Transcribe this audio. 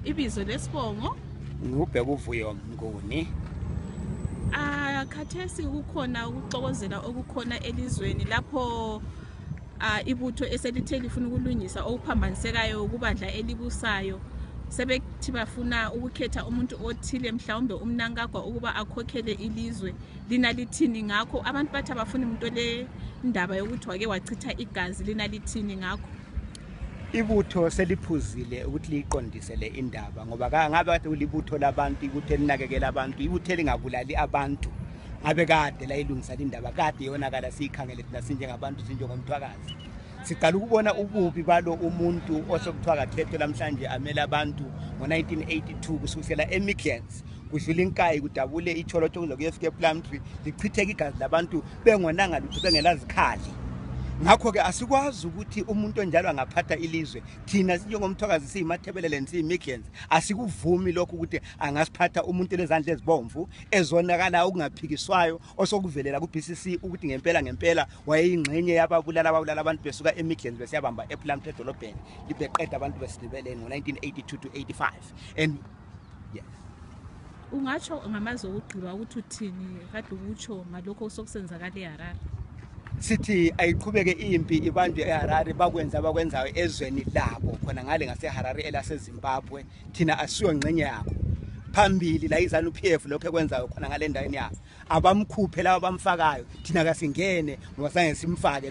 Ibizo lesibongo ngubheka uvuyo Mnguni. Khathesi kukhona ukuxokozela okukhona elizweni lapho ibutho eselithe lifuna ukulungisa okuphambanisekayo kubandla elibusayo. Sebethi bafuna ukukhetha umuntu othile mhlawumbe umnankagwa ukuba akhokhele ilizwe. Lina lithini ngakho? Abantu bathi abafuna umuntu le ndaba yokuthi wake wachitha igazi. Lina lithini ngakho? Ibutho seliphuzile ukuthi liqondise le indaba ngoba ngabe kade ulibutho labantu, ibutho elinakekela abantu, ibutho elingabulali abantu. Ngabe kade la ilungisa indaba kade yonakala siyikhangele thina sinjengabantu sinjengomthwakazi. Siqala ukubona ububi balo umuntu osokuthiwa kaThetho namhlanje amela abantu ngo1982 kusukela eMidlands kudlula inkayi kudabule iCholotsho lokuyefika ePlumtree lichitheka igazi labantu bengonanga lutho bengelazikhali. Ngakho ke asikwazi ukuthi umuntu onjalo angaphatha ilizwe. Thina njengomthwakazi siyimathebelele siyiMidlands asikuvumi lokho ukuthi angasiphatha umuntu lezandla ezibomvu ezonakala okungaphikiswayo osokuvelela kuBCC ukuthi ngempela wayeyingxenye yababulala abantu besuka eMidlands besiyabamba ePlumtree edolobheni libeqeda abantu besilibeleni ngo1982 to 85. And yes, ungatsho ngamazwi okugqiba ukuthi uthini kade ukutsho ngalokho osokusenzakala eHarare? Sithi ayiqhubeke impi ibanjwe eHarare bakwenzayo ezweni labo khona ngale ngaseHarare elaseZimbabwe. Thina asiyo ngxenye yakho. Phambili la izanu PF lokho ekwenzayo khona ngale ndaweni yakho abamkhuphe laba bamfakayo thina kasingene ngoba sange simfake.